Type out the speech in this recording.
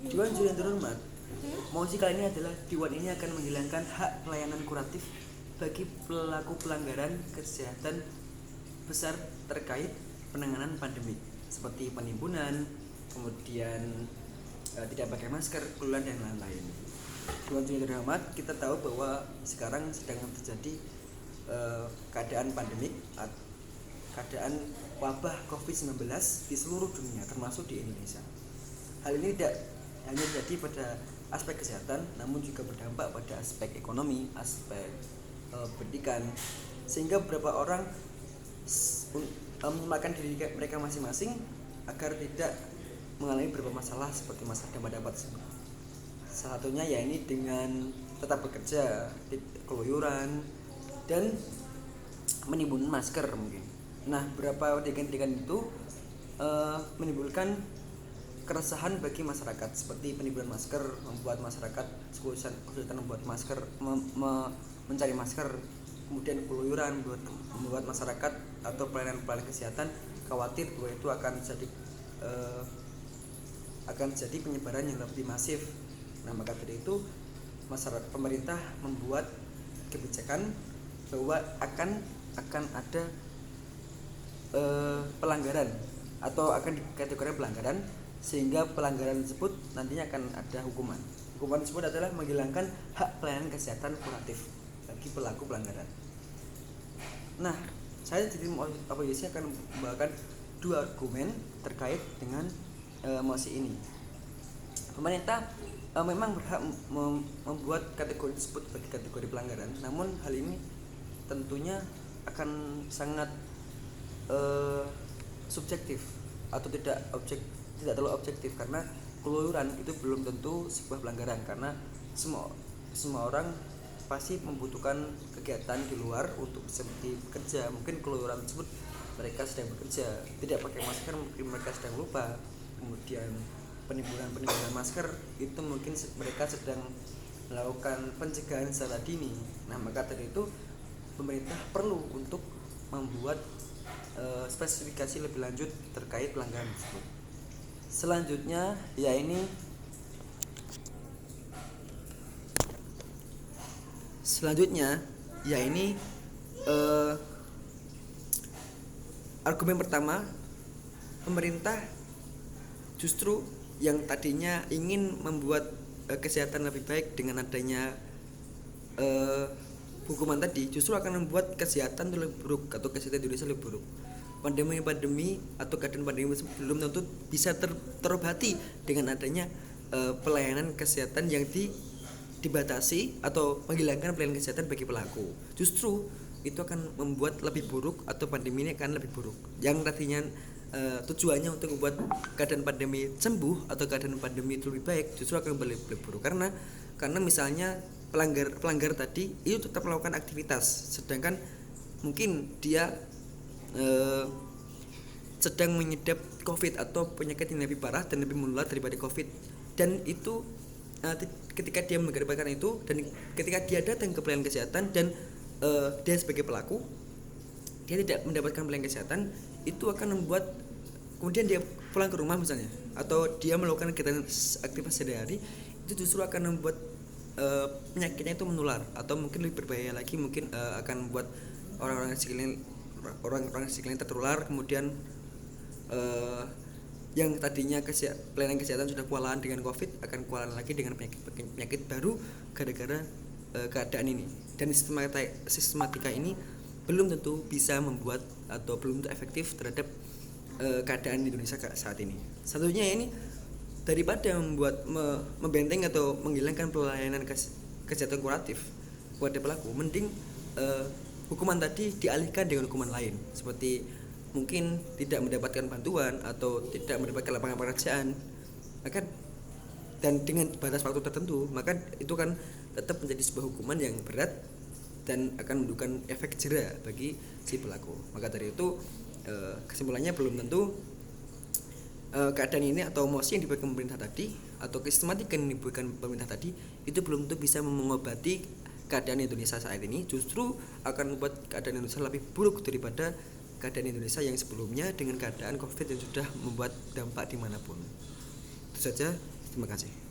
Dewan Juri yang terhormat, mosi kali ini adalah Dewan ini akan menghilangkan hak pelayanan kuratif bagi pelaku pelanggaran kesehatan besar terkait penanganan pandemi seperti penimbunan, kemudian tidak pakai masker, keluluan dan lain-lain. Dewan Juri yang terhormat, kita tahu bahwa sekarang sedang terjadi keadaan pandemik, keadaan wabah COVID-19 di seluruh dunia termasuk di Indonesia. Hal ini tidak hanya terjadi pada aspek kesehatan, namun juga berdampak pada aspek ekonomi, aspek pendidikan, sehingga beberapa orang menyelamatkan diri mereka masing-masing agar tidak mengalami beberapa masalah seperti masalah dampak tersebut. Salah satunya ya ini dengan tetap bekerja, keluyuran, dan menimbun masker mungkin. Nah, beberapa dekan-dekan itu menimbulkan keresahan bagi masyarakat seperti penimbunan masker, membuat masyarakat kesulitan membuat masker, mencari masker, kemudian keluyuran membuat masyarakat atau pelayanan kesehatan khawatir bahwa itu akan jadi penyebaran yang lebih masif. Nah, maka dari itu masyarakat pemerintah membuat kebijakan bahwa akan ada pelanggaran atau akan dikategorikan pelanggaran, sehingga pelanggaran tersebut nantinya akan ada hukuman. Hukuman tersebut adalah menghilangkan hak pelayanan kesehatan kuratif bagi pelaku pelanggaran. Nah, saya jadi oposisi akan membawakan dua argumen terkait dengan mosi ini. Pemerintah memang berhak membuat kategori tersebut sebagai kategori pelanggaran, namun hal ini tentunya akan sangat subjektif atau tidak terlalu objektif, karena keluyuran itu belum tentu sebuah pelanggaran, karena semua orang pasti membutuhkan kegiatan di luar untuk seperti bekerja. Mungkin keluyuran tersebut mereka sedang bekerja, tidak pakai masker mungkin mereka sedang lupa, kemudian penimbunan masker itu mungkin mereka sedang melakukan pencegahan secara dini. Nah, maka dari itu pemerintah perlu untuk membuat spesifikasi lebih lanjut terkait pelanggaran tersebut. Selanjutnya argumen pertama, pemerintah justru yang tadinya ingin membuat kesehatan lebih baik dengan adanya hukuman tadi, justru akan membuat kesehatan itu lebih buruk atau kesehatan Indonesia lebih buruk. Pandemi atau keadaan pandemi belum tentu bisa terobati dengan adanya pelayanan kesehatan yang dibatasi atau menghilangkan pelayanan kesehatan bagi pelaku. Justru itu akan membuat lebih buruk atau pandemi ini akan lebih buruk. Yang tadinya tujuannya untuk membuat keadaan pandemi sembuh atau keadaan pandemi itu lebih baik, justru akan lebih buruk karena misalnya pelanggar tadi itu tetap melakukan aktivitas, sedangkan mungkin dia sedang mengidap COVID atau penyakit yang lebih parah dan lebih menular daripada COVID, dan itu ketika dia menggambarkan itu dan ketika dia datang ke pelayanan kesehatan dan dia sebagai pelaku dia tidak mendapatkan pelayanan kesehatan, itu akan membuat kemudian dia pulang ke rumah misalnya atau dia melakukan kegiatan aktivitas sehari-hari, itu justru akan membuat penyakitnya itu menular atau mungkin lebih berbahaya lagi, mungkin akan membuat orang-orang sekeliling tertular, kemudian yang tadinya pelayanan kesehatan sudah kewalahan dengan COVID akan kewalahan lagi dengan penyakit baru gara-gara keadaan ini. Dan sistematika ini belum tentu bisa membuat atau belum tentu efektif terhadap keadaan di Indonesia saat ini. Satunya ini, daripada membenteng atau menghilangkan pelayanan kesehatan kuratif kepada pelaku, mending hukuman tadi dialihkan dengan hukuman lain, seperti mungkin tidak mendapatkan bantuan atau tidak mendapatkan lapangan pekerjaan, dan dengan batas waktu tertentu, maka itu kan tetap menjadi sebuah hukuman yang berat dan akan menunjukkan efek jera bagi si pelaku. Maka dari itu kesimpulannya belum tentu keadaan ini atau mosi yang diberikan pemerintah tadi atau sistematika yang diberikan pemerintah tadi itu belum tentu bisa mengobati keadaan Indonesia saat ini, justru akan membuat keadaan Indonesia lebih buruk daripada keadaan Indonesia yang sebelumnya dengan keadaan COVID yang sudah membuat dampak dimanapun. Itu saja. Terima kasih.